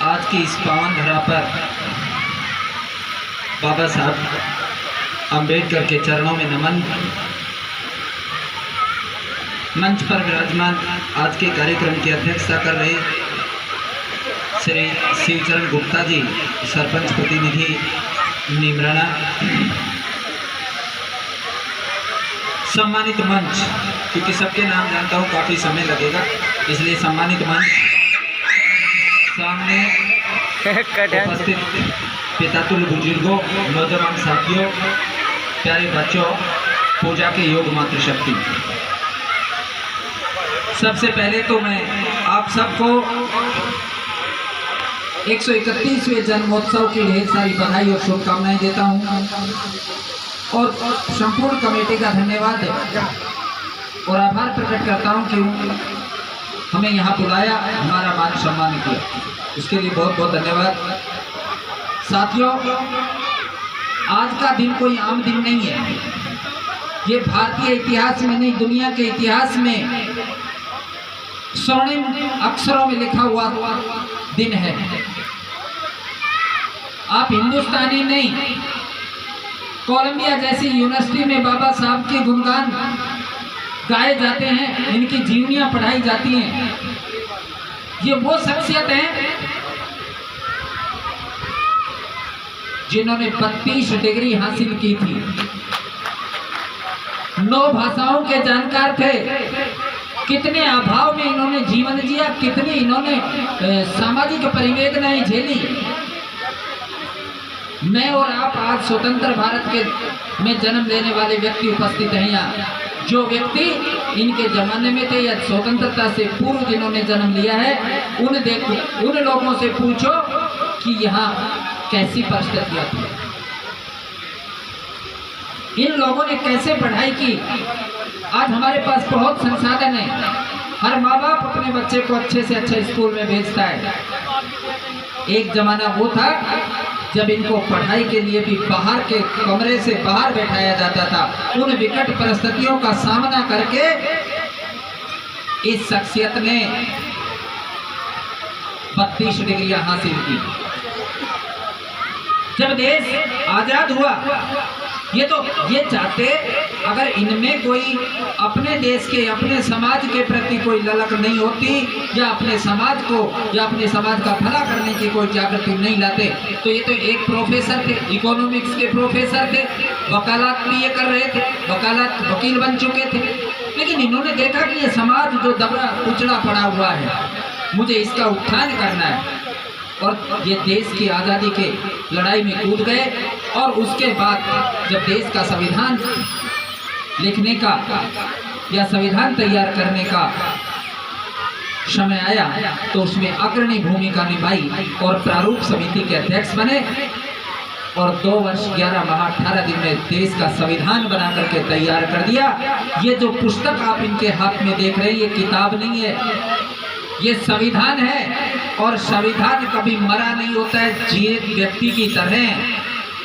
आज की इस पावन धरा पर बाबा साहब अम्बेडकर के चरणों में नमन। मंच पर विराजमान आज के कार्यक्रम की अध्यक्षता कर रहे श्री शिवचरण गुप्ता जी, सरपंच प्रतिनिधि नीमराना। सम्मानित मंच, क्योंकि सबके नाम जानता हूँ काफ़ी समय लगेगा, इसलिए सम्मानित मंच सामने उपस्थित पितातुल्य बुजुर्गों, नौजवान साथियों, प्यारे बच्चों, पूजा के योग मातृशक्ति। सबसे पहले तो मैं आप सबको 131वें जन्मोत्सव की ढेर सारी बधाई और शुभकामनाएं देता हूं और संपूर्ण कमेटी का धन्यवाद और आभार प्रकट करता हूं कि हमें यहाँ बुलाया, हमारा मान सम्मान किया, उसके लिए बहुत बहुत धन्यवाद। साथियों, आज का दिन कोई आम दिन नहीं है। ये भारतीय इतिहास में नहीं, दुनिया के इतिहास में स्वर्णिम अक्षरों में लिखा हुआ दिन है। आप हिंदुस्तानी नहीं, कोलंबिया जैसी यूनिवर्सिटी में बाबा साहब के गुणगान गाए जाते हैं, इनकी जीवनियां पढ़ाई जाती हैं। ये वो शख्सियत हैं जिन्होंने 32 डिग्री हासिल की थी, 9 भाषाओं के जानकार थे। कितने अभाव में इन्होंने जीवन जिया, कितनी इन्होंने सामाजिक परिवेदनाएं झेली। मैं और आप आज स्वतंत्र भारत के में जन्म लेने वाले व्यक्ति उपस्थित हैं यहाँ। जो व्यक्ति इनके जमाने में थे या स्वतंत्रता से पूर्व जिन्होंने जन्म लिया है, उन लोगों से पूछो कि यहाँ कैसी परिस्थितियाँ थी, इन लोगों ने कैसे पढ़ाई की। आज हमारे पास बहुत संसाधन है, हर माँ बाप अपने बच्चे को अच्छे से अच्छे स्कूल में भेजता है। एक जमाना वो था जब इनको पढ़ाई के लिए भी बाहर के कमरे से बाहर बैठाया जाता था। उन विकट परिस्थितियों का सामना करके इस शख्सियत ने 32 डिग्रियां हासिल की। जब देश आजाद हुआ, ये चाहते, अगर इनमें कोई अपने देश के, अपने समाज के प्रति कोई ललक नहीं होती या अपने समाज को या अपने समाज का भला करने की कोई जागृति नहीं लाते, तो ये तो एक प्रोफेसर थे, इकोनॉमिक्स के प्रोफेसर थे, वकालत भी ये कर रहे थे, वकील बन चुके थे। लेकिन इन्होंने देखा कि ये समाज जो दबा कुचला पड़ा हुआ है, मुझे इसका उत्थान करना है, और ये देश की आज़ादी के लड़ाई में कूद गए। और उसके बाद जब देश का संविधान लिखने का या संविधान तैयार करने का समय आया, तो उसमें अग्रणी भूमिका निभाई और प्रारूप समिति के अध्यक्ष बने और 2 वर्ष 11 माह 18 दिन में देश का संविधान बना करके तैयार कर दिया। ये जो पुस्तक आप इनके हाथ में देख रहे हैं, ये किताब नहीं है, ये संविधान है। और संविधान कभी मरा नहीं होता है, जीवित व्यक्ति की तरह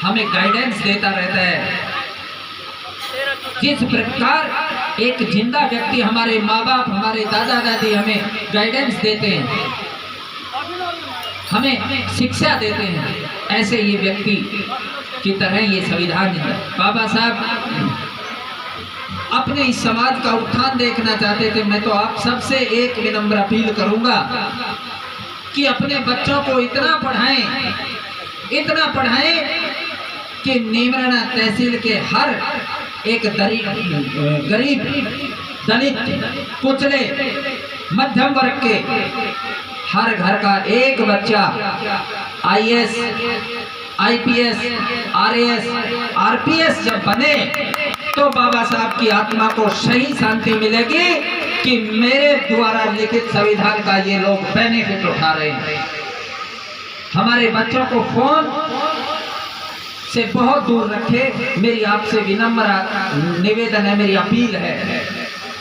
हमें गाइडेंस देता रहता है। जिस प्रकार एक जिंदा व्यक्ति, हमारे माँ बाप, हमारे दादा दादी हमें गाइडेंस देते हैं, हमें शिक्षा देते हैं, ऐसे ये व्यक्ति की तरह ये संविधान है। बाबा साहब अपने इस समाज का उत्थान देखना चाहते थे। मैं तो आप सबसे एक विनम्र अपील करूंगा कि अपने बच्चों को इतना पढ़ाएं कि नीमराना तहसील के हर एक गरीब, दलित, कुचले, मध्यम वर्ग के हर घर का एक बच्चा IAS, IPS, RAS, RPS जब बने, तो बाबा साहब की आत्मा को सही शांति मिलेगी कि मेरे द्वारा लिखित संविधान का ये लोग बेनिफिट उठा रहे हैं। हमारे बच्चों को फोन से बहुत दूर रखे, मेरी आपसे विनम्र निवेदन है, मेरी अपील है,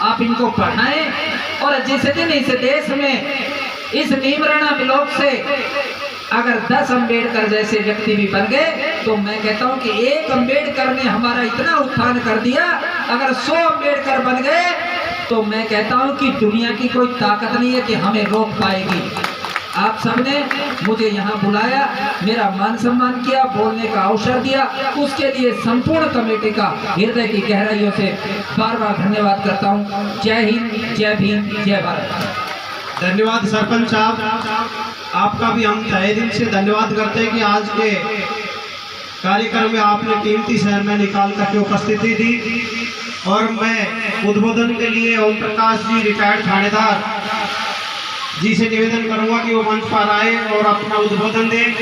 आप इनको पढ़ाएं। और जिस दिन इस देश में, इस नीमराना ब्लॉक से अगर 10 अम्बेडकर जैसे व्यक्ति भी बन गए, तो मैं कहता हूं कि एक अम्बेडकर ने हमारा इतना उत्थान कर दिया। अगर 100 अम्बेडकर बन गए, तो मैं कहता हूं कि दुनिया की कोई ताकत नहीं है कि हमें रोक पाएगी। आप सबने मुझे यहाँ बुलाया, मेरा मान सम्मान किया, बोलने का अवसर दिया, उसके लिए संपूर्ण कमेटी का हृदय की गहराइयों से बार बार धन्यवाद करता हूँ। जय हिंद, जय भीम, जय भारत। धन्यवाद सरपंच साहब, आपका भी हम तहे दिल से धन्यवाद करते हैं कि आज के कार्यक्रम में आपने कीमती समय निकाल करके उपस्थिति दी। और मैं उद्बोधन के लिए ओम प्रकाश जी रिटायर्ड थानेदार जी से निवेदन करूंगा कि वो मंच पर आए और अपना उद्बोधन दें।